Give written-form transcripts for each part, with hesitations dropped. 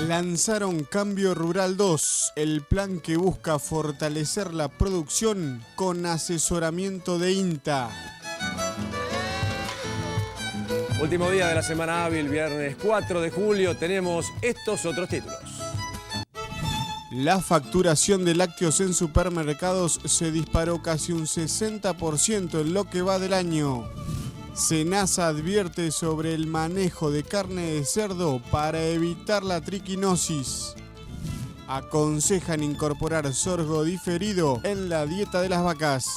Lanzaron Cambio Rural 2, el plan que busca fortalecer la producción con asesoramiento de INTA. Último día de la semana hábil, viernes 4 de julio, tenemos estos otros títulos. La facturación de lácteos en supermercados se disparó casi un 60% en lo que va del año. Senasa advierte sobre el manejo de carne de cerdo para evitar la triquinosis. Aconsejan incorporar sorgo diferido en la dieta de las vacas.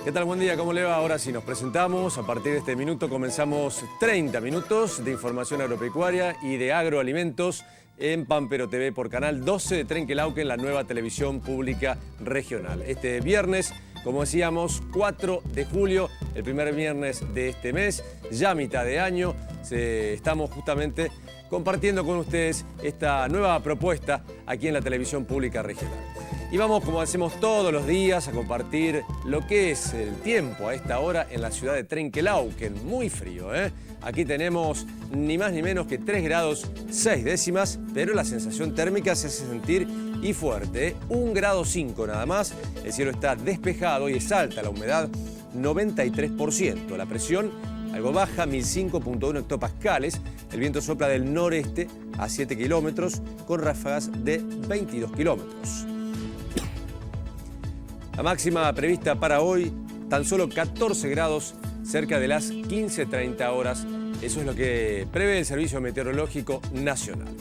¿Qué tal? Buen día, ¿cómo le va? Ahora sí nos presentamos. A partir de este minuto comenzamos 30 minutos de información agropecuaria y de agroalimentos en Pampero TV por canal 12 de Trenquelauquen, la nueva televisión pública regional. Este viernes, como decíamos, 4 de julio, el primer viernes de este mes, ya mitad de año, estamos justamente compartiendo con ustedes esta nueva propuesta aquí en la televisión pública regional. Y vamos, como hacemos todos los días, a compartir lo que es el tiempo a esta hora en la ciudad de Trenquelauquen. Muy frío, ¿eh? Aquí tenemos ni más ni menos que 3 grados 6 décimas, pero la sensación térmica se hace sentir y fuerte, ¿eh? 1,5 grados nada más. El cielo está despejado y es alta la humedad, 93%. La presión algo baja, 1005.1 hectopascales. El viento sopla del noreste a 7 kilómetros con ráfagas de 22 kilómetros. La máxima prevista para hoy, tan solo 14 grados, cerca de las 15:30 horas. Eso es lo que prevé el Servicio Meteorológico Nacional.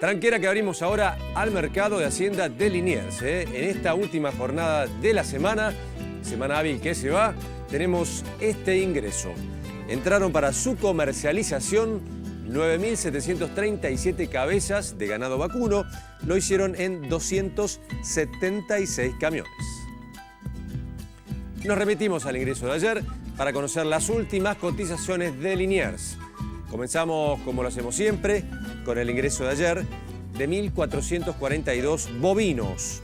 Tranquera que abrimos ahora al mercado de Hacienda de Liniers. En esta última jornada de la semana hábil que se va, tenemos este ingreso. Entraron para su comercialización 9.737 cabezas de ganado vacuno, lo hicieron en 276 camiones. Nos remitimos al ingreso de ayer para conocer las últimas cotizaciones de Liniers. Comenzamos, como lo hacemos siempre, con el ingreso de ayer de 1.442 bovinos.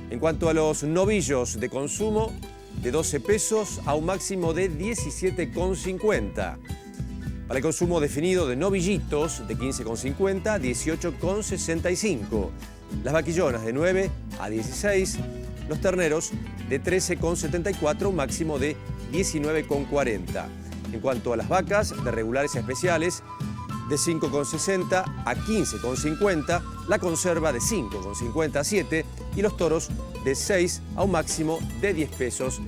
En cuanto a los novillos de consumo, de 12 pesos a un máximo de 17,50. Para el consumo definido de novillitos, de 15,50 a 18,65. Las vaquillonas de 9 a 16. Los terneros de 13,74 a un máximo de 19,40. En cuanto a las vacas, de regulares a especiales, de 5,60 a 15,50. La conserva de 5,50 a 7. Y los toros de 6 a un máximo de 10 pesos.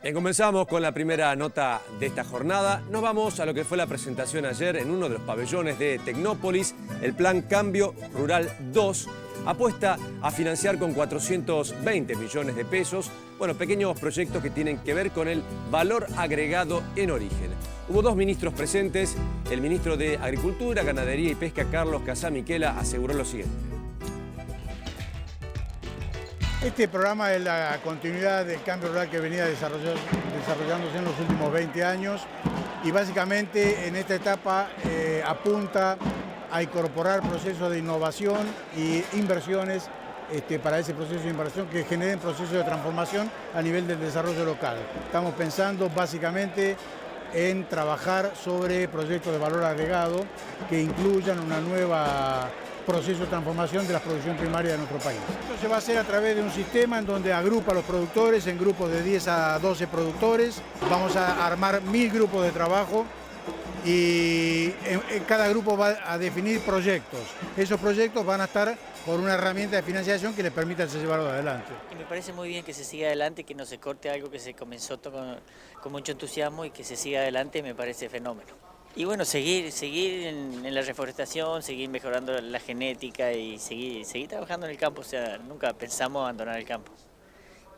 Bien, comenzamos con la primera nota de esta jornada. Nos vamos a lo que fue la presentación ayer en uno de los pabellones de Tecnópolis. El plan Cambio Rural 2 apuesta a financiar con 420 millones de pesos, pequeños proyectos que tienen que ver con el valor agregado en origen. Hubo 2 ministros presentes. El ministro de Agricultura, Ganadería y Pesca, Carlos Casamiquela, aseguró lo siguiente. Este programa es la continuidad del cambio rural que venía desarrollándose en los últimos 20 años y básicamente en esta etapa apunta a incorporar procesos de innovación e inversiones para ese proceso de inversión que generen procesos de transformación a nivel del desarrollo local. Estamos pensando básicamente en trabajar sobre proyectos de valor agregado que incluyan una nueva proceso de transformación de la producción primaria de nuestro país. Esto se va a hacer a través de un sistema en donde agrupa a los productores en grupos de 10 a 12 productores. Vamos a armar 1000 grupos de trabajo y en cada grupo va a definir proyectos. Esos proyectos van a estar con una herramienta de financiación que les permita llevarlo adelante. Y me parece muy bien que se siga adelante, que no se corte algo que se comenzó con mucho entusiasmo y que se siga adelante, me parece fenómeno. Y bueno, seguir en la reforestación, seguir mejorando la genética y seguir trabajando en el campo. O sea, nunca pensamos abandonar el campo.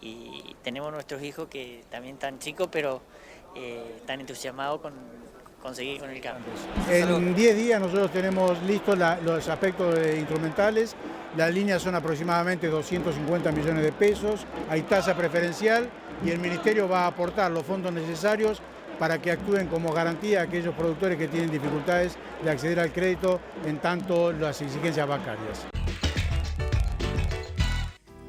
Y tenemos nuestros hijos que también están chicos, pero están entusiasmados con seguir con el campo. En 10 días nosotros tenemos listos los aspectos instrumentales. Las líneas son aproximadamente 250 millones de pesos. Hay tasa preferencial y el Ministerio va a aportar los fondos necesarios para que actúen como garantía a aquellos productores que tienen dificultades de acceder al crédito en tanto las exigencias bancarias.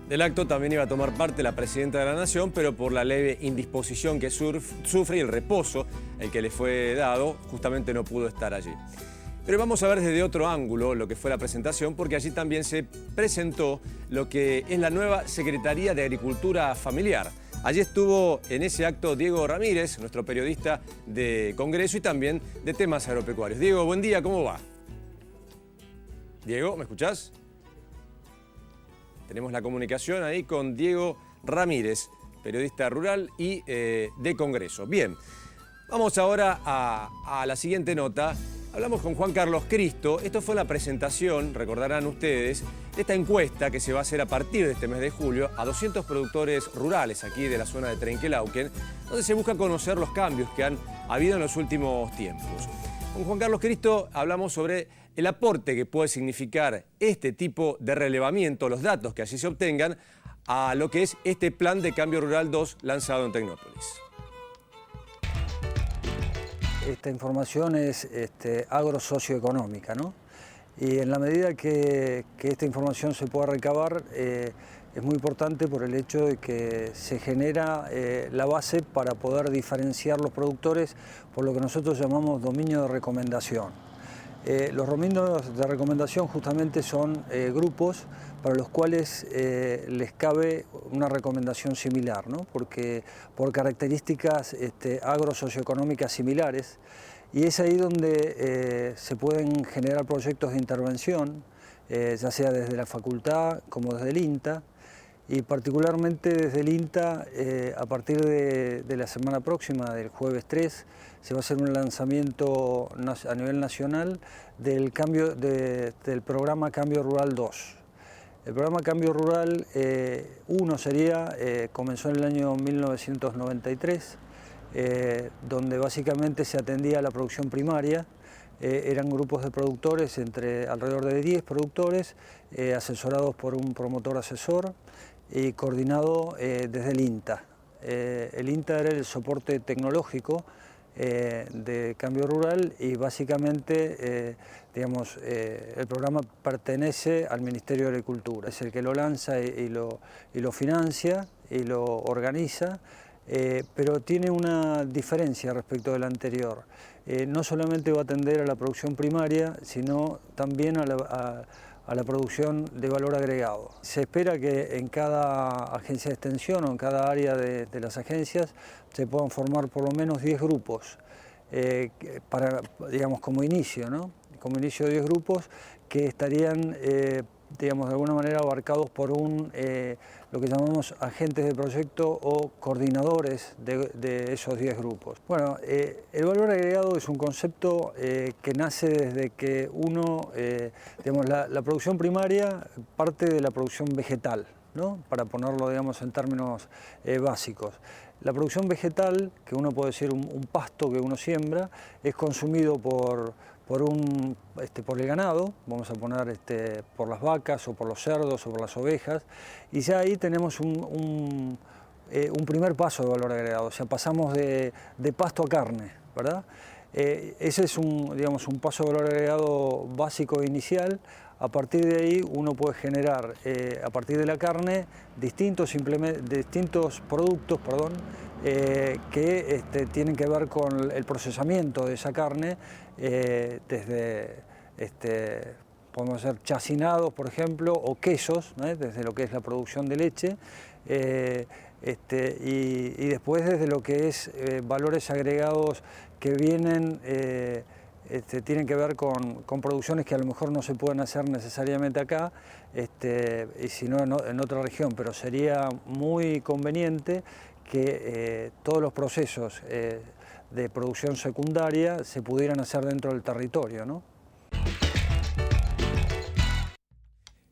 Del acto también iba a tomar parte la presidenta de la Nación, pero por la leve indisposición que sufre y el reposo el que le fue dado, justamente no pudo estar allí. Pero vamos a ver desde otro ángulo lo que fue la presentación, porque allí también se presentó lo que es la nueva Secretaría de Agricultura Familiar. Allí estuvo en ese acto Diego Ramírez, nuestro periodista de Congreso y también de temas agropecuarios. Diego, buen día, ¿cómo va? Diego, ¿me escuchás? Tenemos la comunicación ahí con Diego Ramírez, periodista rural y de Congreso. Bien, vamos ahora a la siguiente nota. Hablamos con Juan Carlos Cristo. Esto fue la presentación, recordarán ustedes, de esta encuesta que se va a hacer a partir de este mes de julio a 200 productores rurales aquí de la zona de Trenquelauquen, donde se busca conocer los cambios que han habido en los últimos tiempos. Con Juan Carlos Cristo hablamos sobre el aporte que puede significar este tipo de relevamiento, los datos que así se obtengan, a lo que es este Plan de Cambio Rural 2 lanzado en Tecnópolis. Esta información es agrosocioeconómica, ¿no? Y en la medida que esta información se pueda recabar, es muy importante por el hecho de que se genera la base para poder diferenciar los productores por lo que nosotros llamamos dominio de recomendación. Los dominios de recomendación justamente son grupos para los cuales les cabe una recomendación similar, ¿no? Porque por características agrosocioeconómicas similares, y es ahí donde se pueden generar proyectos de intervención, ya sea desde la facultad como desde el INTA, y particularmente desde el INTA, a partir de la semana próxima, del jueves 3, se va a hacer un lanzamiento a nivel nacional del programa Cambio Rural 2. El programa Cambio Rural 1 comenzó en el año 1993, donde básicamente se atendía a la producción primaria. Eran grupos de productores, alrededor de 10 productores, asesorados por un promotor asesor y coordinado desde el INTA. El INTA era el soporte tecnológico de Cambio Rural y básicamente el programa pertenece al Ministerio de Agricultura. Es el que lo lanza y lo financia y lo organiza, pero tiene una diferencia respecto del anterior. No solamente va a atender a la producción primaria, sino también a la producción de valor agregado. Se espera que en cada agencia de extensión o en cada área de las agencias se puedan formar por lo menos 10 grupos, como inicio, ¿no? Como inicio 10 grupos que estarían, de alguna manera abarcados por lo que llamamos agentes de proyecto o coordinadores de esos 10 grupos. Bueno, el valor agregado es un concepto que nace desde que la producción primaria parte de la producción vegetal, ¿no? Para ponerlo, en términos básicos. La producción vegetal, que uno puede decir un pasto que uno siembra, es consumido por el ganado, vamos a poner por las vacas o por los cerdos o por las ovejas, y ya ahí tenemos un primer paso de valor agregado, o sea, pasamos de pasto a carne, ¿verdad? Ese es un paso de valor agregado básico e inicial. A partir de ahí uno puede generar, a partir de la carne, distintos productos que tienen que ver con el procesamiento de esa carne, desde podemos hacer chacinados, por ejemplo, o quesos, ¿no? Desde lo que es la producción de leche, y después desde lo que es valores agregados que vienen, tienen que ver con producciones que a lo mejor no se pueden hacer necesariamente acá, y sino en otra región, pero sería muy conveniente que todos los procesos de producción secundaria se pudieran hacer dentro del territorio, ¿no?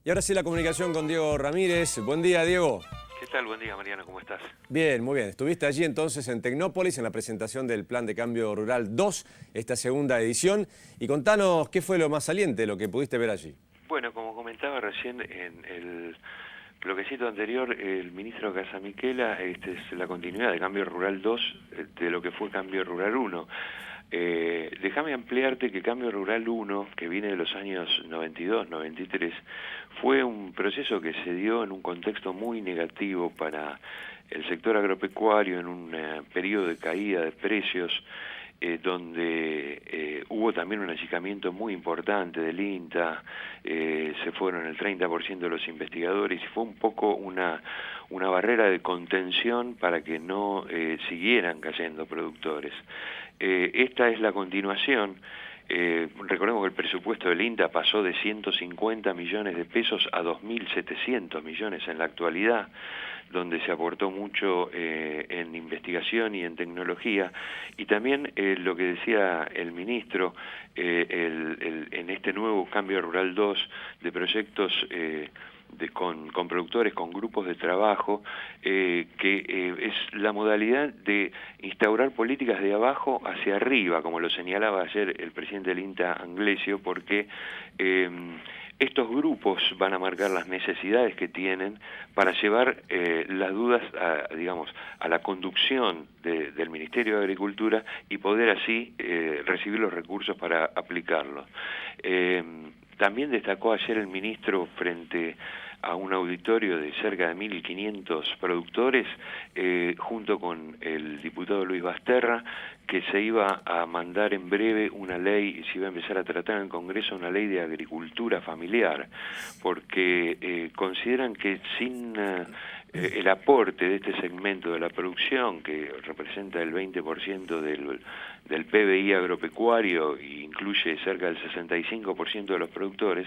Y ahora sí la comunicación con Diego Ramírez. Buen día, Diego. ¿Qué tal? Buen día, Mariano. ¿Cómo estás? Bien, muy bien. Estuviste allí entonces en Tecnópolis en la presentación del Plan de Cambio Rural 2, esta segunda edición. Y contanos qué fue lo más saliente, lo que pudiste ver allí. Bueno, como comentaba recién en el bloquecito anterior, el ministro Casamiquela, es la continuidad de Cambio Rural 2 de lo que fue Cambio Rural 1. Déjame ampliarte que Cambio Rural 1, que viene de los años 92, 93, fue un proceso que se dio en un contexto muy negativo para el sector agropecuario, en un periodo de caída de precios, donde hubo también un achicamiento muy importante del INTA, se fueron el 30% de los investigadores y fue un poco una barrera de contención para que no siguieran cayendo productores. Esta es la continuación. Recordemos que el presupuesto del INTA pasó de 150 millones de pesos a 2.700 millones en la actualidad, donde se aportó mucho en investigación y en tecnología, y también lo que decía el ministro, en este nuevo Cambio Rural 2 de proyectos con productores, con grupos de trabajo, que es la modalidad de instaurar políticas de abajo hacia arriba, como lo señalaba ayer el presidente del INTA, Anglesio, porque estos grupos van a marcar las necesidades que tienen para llevar las dudas a la conducción del Ministerio de Agricultura y poder así recibir los recursos para aplicarlos. También destacó ayer el ministro frente a un auditorio de cerca de 1.500 productores, junto con el diputado Luis Basterra, que se iba a mandar en breve una ley, se iba a empezar a tratar en el Congreso una ley de agricultura familiar, porque consideran que sin el aporte de este segmento de la producción, que representa el 20% del PBI agropecuario e incluye cerca del 65% de los productores,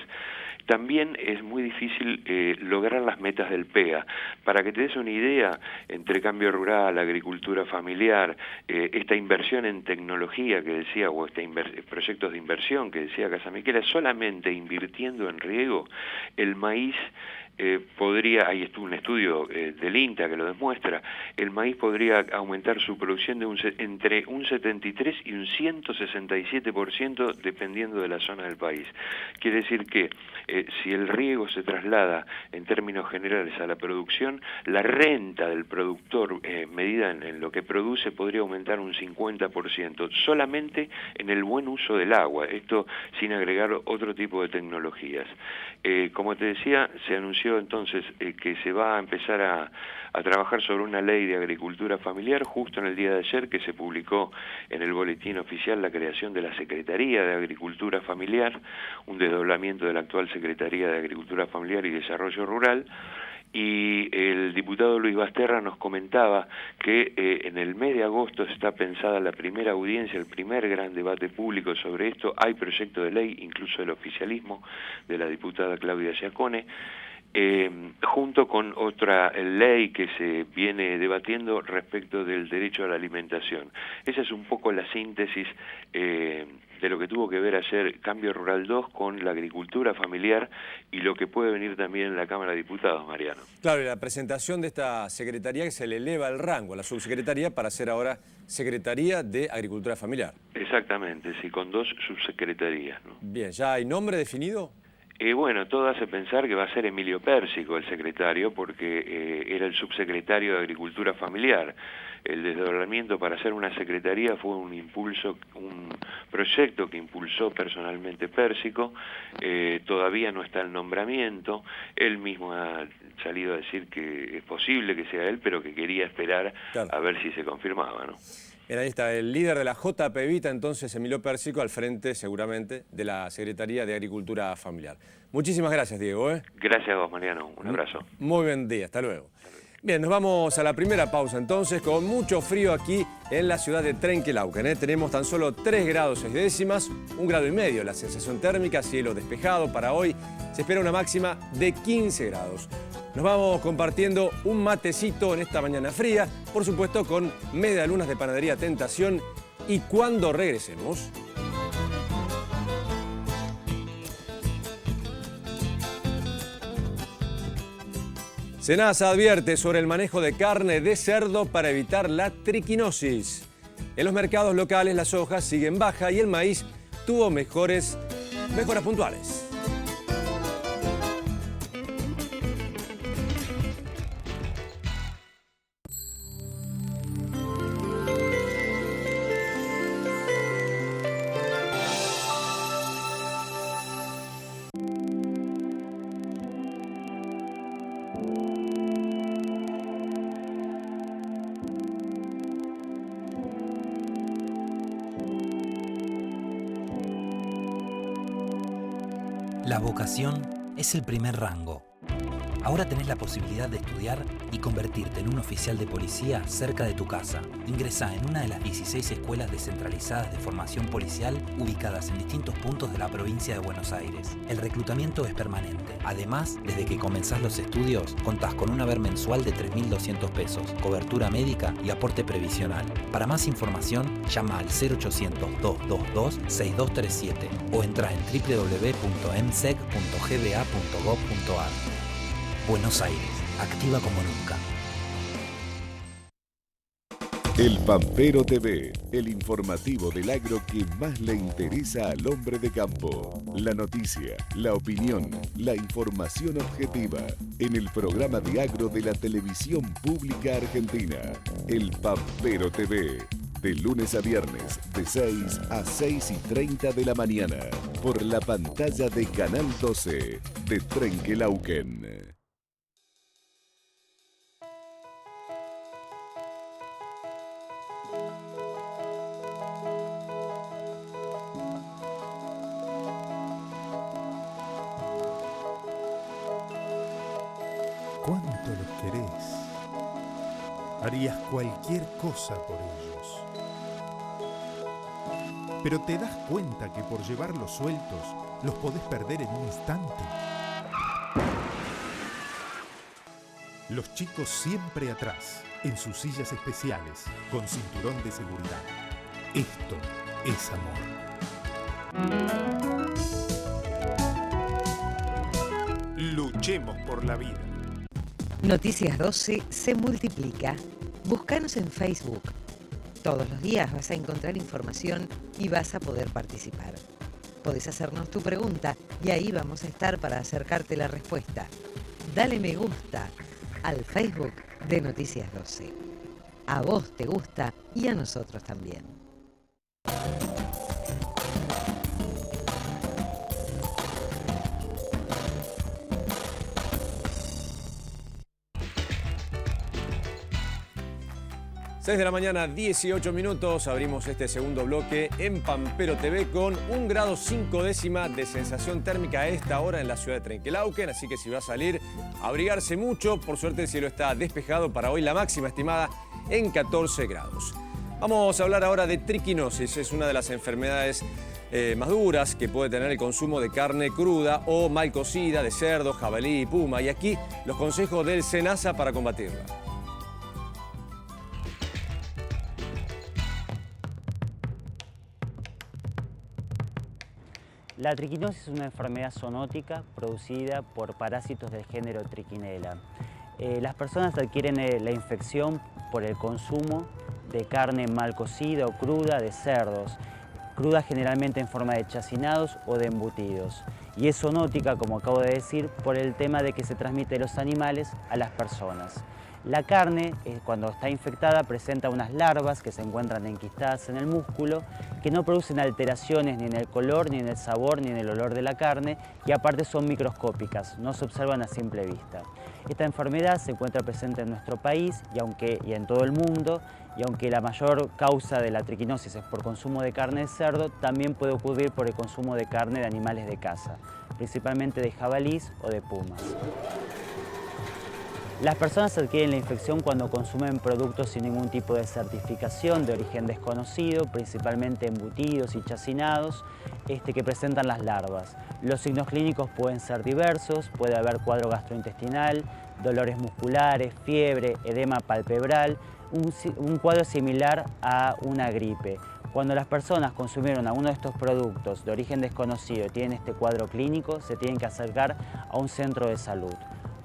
también es muy difícil lograr las metas del PEA. Para que te des una idea, entre cambio rural, agricultura familiar, esta inversión en tecnología que decía, o proyectos de inversión que decía Casamiquela, solamente invirtiendo en riego, el maíz podría, hay un estudio del INTA que lo demuestra, el maíz podría aumentar su producción de entre un 73 y un 167% dependiendo de la zona del país. Quiere decir que si el riego se traslada en términos generales a la producción, la renta del productor medida en lo que produce podría aumentar un 50%, solamente en el buen uso del agua, esto sin agregar otro tipo de tecnologías. Como te decía, se anunció entonces que se va a empezar a trabajar sobre una ley de agricultura familiar justo en el día de ayer, que se publicó en el boletín oficial la creación de la Secretaría de Agricultura Familiar, un desdoblamiento de la actual Secretaría de Agricultura Familiar y Desarrollo Rural. Y el diputado Luis Basterra nos comentaba que en el mes de agosto está pensada la primera audiencia, el primer gran debate público sobre esto. Hay proyecto de ley, incluso del oficialismo, de la diputada Claudia Giacone, junto con otra ley que se viene debatiendo respecto del derecho a la alimentación. Esa es un poco la síntesis de lo que tuvo que ver ayer Cambio Rural 2 con la agricultura familiar y lo que puede venir también en la Cámara de Diputados, Mariano. Claro, y la presentación de esta secretaría que se le eleva el rango a la subsecretaría para ser ahora Secretaría de Agricultura Familiar. Exactamente, sí, con 2 subsecretarías, ¿no? Bien, ¿ya hay nombre definido? Bueno, todo hace pensar que va a ser Emilio Pérsico el secretario, porque era el subsecretario de Agricultura Familiar. El desdoblamiento para hacer una secretaría fue un proyecto que impulsó personalmente Pérsico. Todavía no está el nombramiento. Él mismo ha salido a decir que es posible que sea él, pero que quería esperar a ver si se confirmaba, ¿no? Bien, ahí está, el líder de la JP Evita, entonces Emilio Pérsico, al frente seguramente de la Secretaría de Agricultura Familiar. Muchísimas gracias, Diego. Gracias a vos, Mariano. Un abrazo. Muy buen día, hasta luego. Bien, nos vamos a la primera pausa entonces, con mucho frío aquí en la ciudad de Trenquelauquen. Tenemos tan solo 3 grados 6 décimas, 1,5 grados la sensación térmica, cielo despejado para hoy. Se espera una máxima de 15 grados. Nos vamos compartiendo un matecito en esta mañana fría, por supuesto con medialunas de Panadería Tentación. Y cuando regresemos... SENASA advierte sobre el manejo de carne de cerdo para evitar la triquinosis. En los mercados locales la soja sigue en baja y el maíz tuvo mejoras puntuales. La vocación es el primer rango. Ahora tenés la posibilidad de estudiar y convertirte en un oficial de policía cerca de tu casa. Ingresá en una de las 16 escuelas descentralizadas de formación policial ubicadas en distintos puntos de la provincia de Buenos Aires. El reclutamiento es permanente. Además, desde que comenzás los estudios, contás con un haber mensual de 3.200 pesos, cobertura médica y aporte previsional. Para más información, llama al 0800-222-6237 o entrá en www.emsec.gba.gov.ar. Buenos Aires, activa como nunca. El Pampero TV, el informativo del agro que más le interesa al hombre de campo. La noticia, la opinión, la información objetiva. En el programa de agro de la televisión pública argentina. El Pampero TV. De lunes a viernes, de 6 a 6:30 de la mañana. Por la pantalla de Canal 12 de Trenquelauquen. ¿Cuánto los querés? Harías cualquier cosa por ellos. Pero te das cuenta que por llevarlos sueltos los podés perder en un instante. Los chicos siempre atrás, en sus sillas especiales, con cinturón de seguridad. Esto es amor. Luchemos por la vida. Noticias 12 se multiplica. Búscanos en Facebook. Todos los días vas a encontrar información y vas a poder participar. Podés hacernos tu pregunta y ahí vamos a estar para acercarte la respuesta. Dale me gusta al Facebook de Noticias 12. A vos te gusta y a nosotros también. Seis de la mañana, 18 minutos. Abrimos este segundo bloque en Pampero TV con 1 grado 5 décimas de sensación térmica a esta hora en la ciudad de Trenquelauquen. Así que si va a salir, abrigarse mucho. Por suerte el cielo está despejado. Para hoy la máxima estimada en 14 grados. Vamos a hablar ahora de triquinosis. Es una de las enfermedades más duras que puede tener el consumo de carne cruda o mal cocida de cerdo, jabalí y puma. Y aquí los consejos del SENASA para combatirla. La triquinosis es una enfermedad zoonótica producida por parásitos del género Trichinella. Las personas adquieren la infección por el consumo de carne mal cocida o cruda de cerdos, cruda generalmente en forma de chacinados o de embutidos. Y es zoonótica, como acabo de decir, por el tema de que se transmite de los animales a las personas. La carne, cuando está infectada, presenta unas larvas que se encuentran enquistadas en el músculo, que no producen alteraciones ni en el color, ni en el sabor, ni en el olor de la carne, y aparte son microscópicas, no se observan a simple vista. Esta enfermedad se encuentra presente en nuestro país y en todo el mundo, y aunque la mayor causa de la triquinosis es por consumo de carne de cerdo, también puede ocurrir por el consumo de carne de animales de caza, principalmente de jabalís o de pumas. Las personas adquieren la infección cuando consumen productos sin ningún tipo de certificación de origen desconocido, principalmente embutidos y chacinados, que presentan las larvas. Los signos clínicos pueden ser diversos, puede haber cuadro gastrointestinal, dolores musculares, fiebre, edema palpebral, un cuadro similar a una gripe. Cuando las personas consumieron alguno de estos productos de origen desconocido y tienen este cuadro clínico, se tienen que acercar a un centro de salud.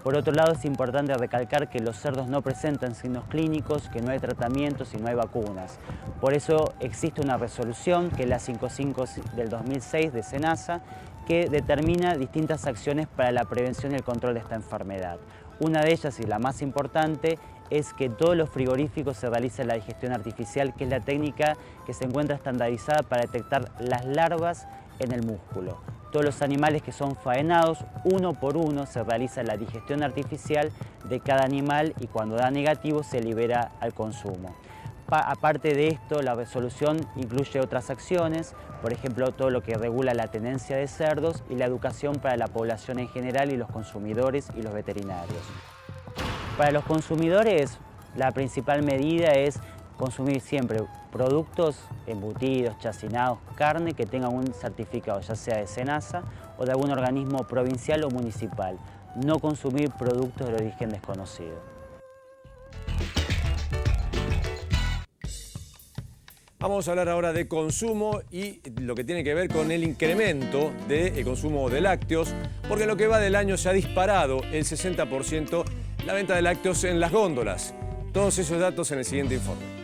Por otro lado, es importante recalcar que los cerdos no presentan signos clínicos, que no hay tratamientos y no hay vacunas. Por eso existe una resolución, que es la 55 del 2006 de SENASA, que determina distintas acciones para la prevención y el control de esta enfermedad. Una de ellas, y la más importante, es que todos los frigoríficos se realice la digestión artificial, que es la técnica que se encuentra estandarizada para detectar las larvas en el músculo. Todos los animales que son faenados, uno por uno, se realiza la digestión artificial de cada animal y cuando da negativo se libera al consumo. Aparte de esto, la resolución incluye otras acciones, por ejemplo, todo lo que regula la tenencia de cerdos y la educación para la población en general y los consumidores y los veterinarios. Para los consumidores, la principal medida es consumir siempre productos embutidos, chacinados, carne que tengan un certificado, ya sea de SENASA o de algún organismo provincial o municipal. No consumir productos de origen desconocido. Vamos a hablar ahora de consumo y lo que tiene que ver con el incremento del consumo de lácteos, porque en lo que va del año se ha disparado el 60% la venta de lácteos en las góndolas. Todos esos datos en el siguiente informe.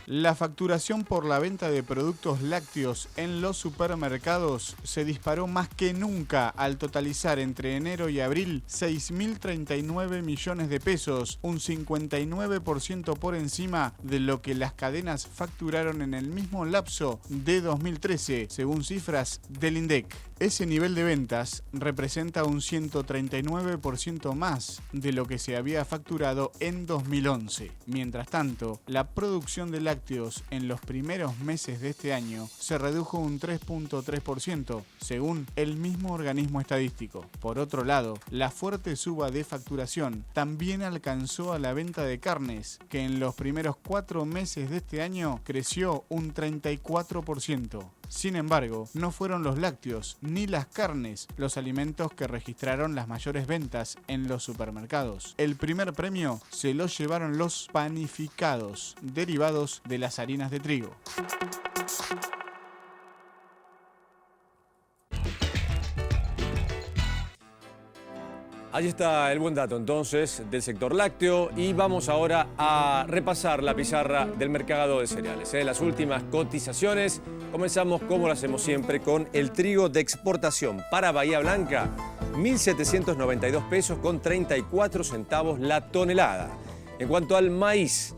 La facturación por la venta de productos lácteos en los supermercados se disparó más que nunca al totalizar entre enero y abril 6.039 millones de pesos, un 59% por encima de lo que las cadenas facturaron en el mismo lapso de 2013, según cifras del INDEC. Ese nivel de ventas representa un 139% más de lo que se había facturado en 2011. Mientras tanto, la producción de lácteos en los primeros meses de este año se redujo un 3.3%, según el mismo organismo estadístico. Por otro lado, la fuerte suba de facturación también alcanzó a la venta de carnes, que en los primeros 4 meses de este año creció un 34%. Sin embargo, no fueron los lácteos ni las carnes los alimentos que registraron las mayores ventas en los supermercados. El primer premio se lo llevaron los panificados, derivados de las harinas de trigo. Allí está el buen dato entonces del sector lácteo y vamos ahora a repasar la pizarra del mercado de cereales. Las últimas cotizaciones, comenzamos como lo hacemos siempre con el trigo de exportación para Bahía Blanca, 1.792 pesos con 34 centavos la tonelada. En cuanto al maíz,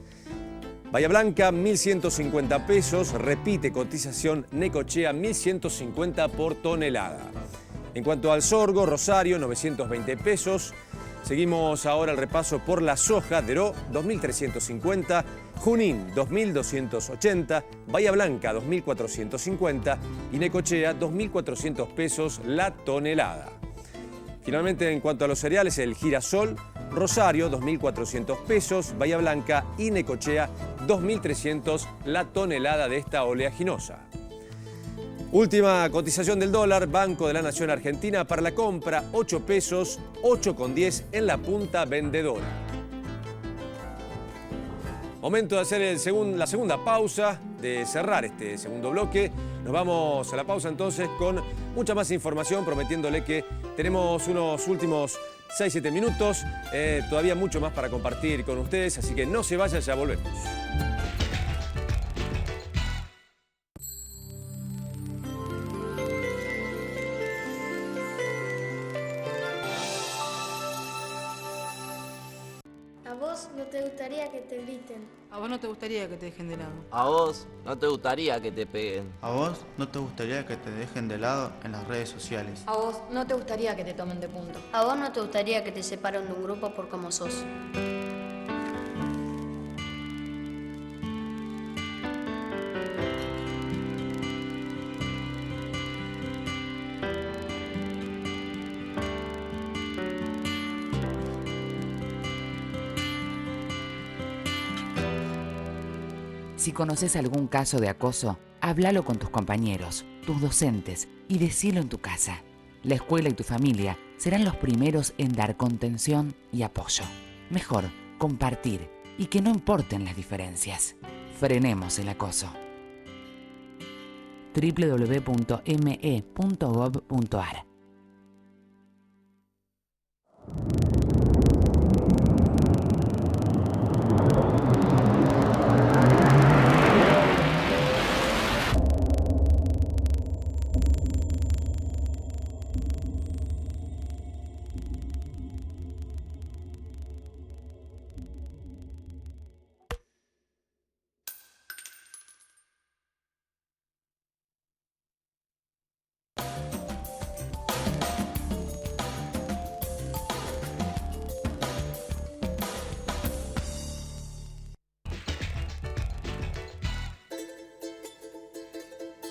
Bahía Blanca, 1.150 pesos, repite cotización Necochea, 1.150 por tonelada. En cuanto al sorgo, Rosario, 920 pesos. Seguimos ahora el repaso por la soja, Deró, 2.350, Junín, 2.280, Bahía Blanca, 2.450 y Necochea, 2.400 pesos la tonelada. Finalmente, en cuanto a los cereales, el girasol, Rosario, 2.400 pesos, Bahía Blanca y Necochea, 2.300 la tonelada de esta oleaginosa. Última cotización del dólar, Banco de la Nación Argentina para la compra, 8 pesos, 8,10 en la punta vendedora. Momento de hacer la segunda pausa, de cerrar este segundo bloque. Nos vamos a la pausa entonces con mucha más información, prometiéndole que tenemos unos últimos 6-7 minutos, todavía mucho más para compartir con ustedes, así que no se vayan, ya volvemos. ¿No te gustaría que te griten? ¿A vos no te gustaría que te dejen de lado? ¿A vos no te gustaría que te peguen? ¿A vos no te gustaría que te dejen de lado en las redes sociales? ¿A vos no te gustaría que te tomen de punto? ¿A vos no te gustaría que te separen de un grupo por cómo sos? Si conoces algún caso de acoso, háblalo con tus compañeros, tus docentes y decilo en tu casa. La escuela y tu familia serán los primeros en dar contención y apoyo. Mejor compartir y que no importen las diferencias. Frenemos el acoso. www.me.gov.ar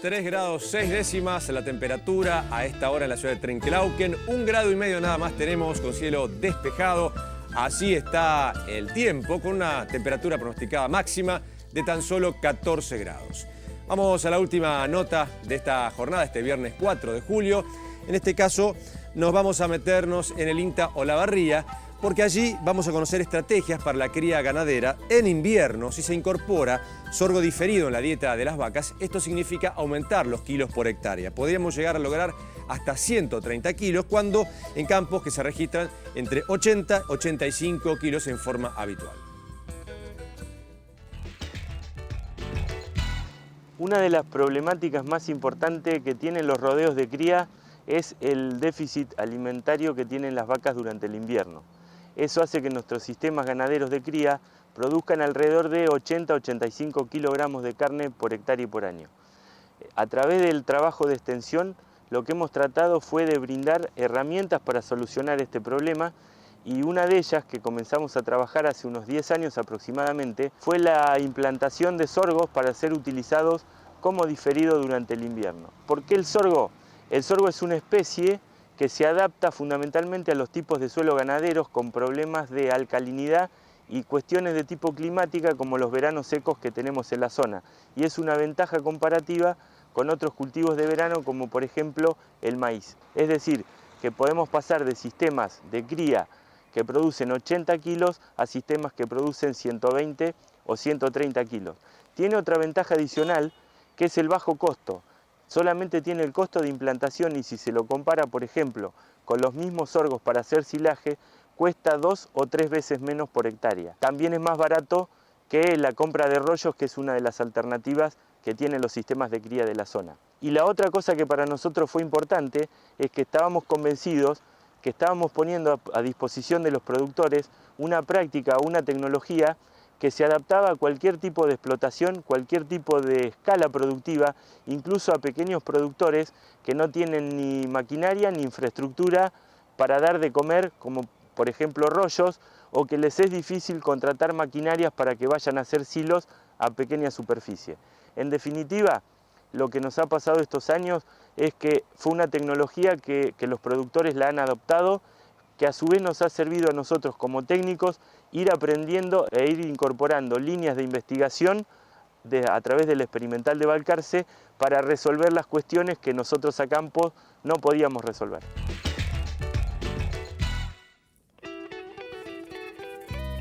3 grados 6 décimas la temperatura a esta hora en la ciudad de Trenquelauquen. 1,5 grados nada más tenemos con cielo despejado. Así está el tiempo, con una temperatura pronosticada máxima de tan solo 14 grados. Vamos a la última nota de esta jornada, este viernes 4 de julio. En este caso nos vamos a meternos en el INTA Olavarría, porque allí vamos a conocer estrategias para la cría ganadera en invierno. Si se incorpora sorgo diferido en la dieta de las vacas, esto significa aumentar los kilos por hectárea. Podríamos llegar a lograr hasta 130 kilos, cuando en campos que se registran entre 80 y 85 kilos en forma habitual. Una de las problemáticas más importantes que tienen los rodeos de cría es el déficit alimentario que tienen las vacas durante el invierno. Eso hace que nuestros sistemas ganaderos de cría produzcan alrededor de 80 a 85 kilogramos de carne por hectárea y por año. A través del trabajo de extensión, lo que hemos tratado fue de brindar herramientas para solucionar este problema, y una de ellas, que comenzamos a trabajar hace unos 10 años aproximadamente, fue la implantación de sorgos para ser utilizados como diferido durante el invierno. ¿Por qué el sorgo? El sorgo es una especie que se adapta fundamentalmente a los tipos de suelo ganaderos con problemas de alcalinidad y cuestiones de tipo climática, como los veranos secos que tenemos en la zona. Y es una ventaja comparativa con otros cultivos de verano, como por ejemplo el maíz. Es decir, que podemos pasar de sistemas de cría que producen 80 kilos a sistemas que producen 120 o 130 kilos. Tiene otra ventaja adicional, que es el bajo costo. Solamente tiene el costo de implantación, y si se lo compara, por ejemplo, con los mismos sorgos para hacer silaje, cuesta 2 o 3 veces menos por hectárea. También es más barato que la compra de rollos, que es una de las alternativas que tienen los sistemas de cría de la zona. Y la otra cosa que para nosotros fue importante es que estábamos convencidos que estábamos poniendo a disposición de los productores una práctica o una tecnología que se adaptaba a cualquier tipo de explotación, cualquier tipo de escala productiva, incluso a pequeños productores que no tienen ni maquinaria ni infraestructura para dar de comer, como por ejemplo rollos, o que les es difícil contratar maquinarias para que vayan a hacer silos a pequeña superficie. En definitiva, lo que nos ha pasado estos años es que fue una tecnología que los productores la han adoptado, que a su vez nos ha servido a nosotros como técnicos ir aprendiendo e ir incorporando líneas de investigación a través del experimental de Balcarce para resolver las cuestiones que nosotros a campo no podíamos resolver.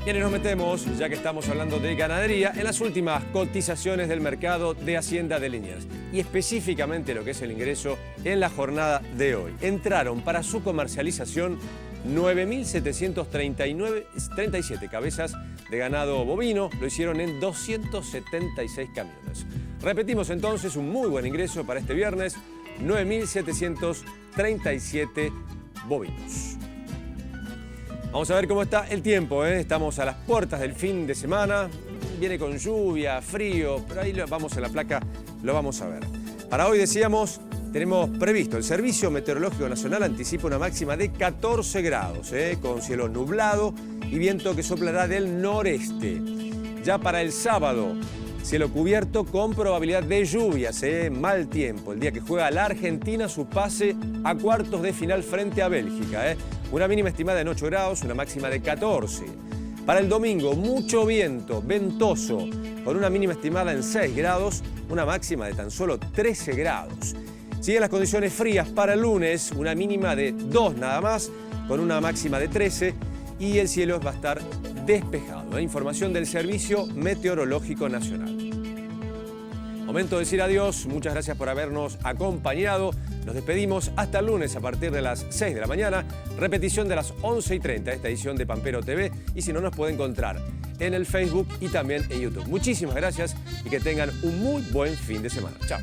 Bien, y nos metemos, ya que estamos hablando de ganadería, en las últimas cotizaciones del mercado de Hacienda de Liniers, y específicamente lo que es el ingreso en la jornada de hoy. Entraron para su comercialización 9.737 cabezas de ganado bovino, lo hicieron en 276 camiones. Repetimos entonces, un muy buen ingreso para este viernes, 9.737 bovinos. Vamos a ver cómo está el tiempo, ¿eh? Estamos a las puertas del fin de semana, viene con lluvia, frío, pero ahí vamos a la placa, lo vamos a ver. Para hoy decíamos, tenemos previsto, el Servicio Meteorológico Nacional anticipa una máxima de 14 grados, con cielo nublado y viento que soplará del noreste. Ya para el sábado, cielo cubierto con probabilidad de lluvias, mal tiempo. El día que juega la Argentina su pase a cuartos de final frente a Bélgica. Una mínima estimada en 8 grados, una máxima de 14. Para el domingo, mucho viento, ventoso, con una mínima estimada en 6 grados, una máxima de tan solo 13 grados. Siguen las condiciones frías para el lunes, una mínima de 2 nada más, con una máxima de 13, y el cielo va a estar despejado. Información del Servicio Meteorológico Nacional. Momento de decir adiós, muchas gracias por habernos acompañado. Nos despedimos hasta el lunes a partir de las 6 de la mañana, repetición de las 11:30 esta edición de Pampero TV, y si no, nos puede encontrar en el Facebook y también en YouTube. Muchísimas gracias y que tengan un muy buen fin de semana. Chao.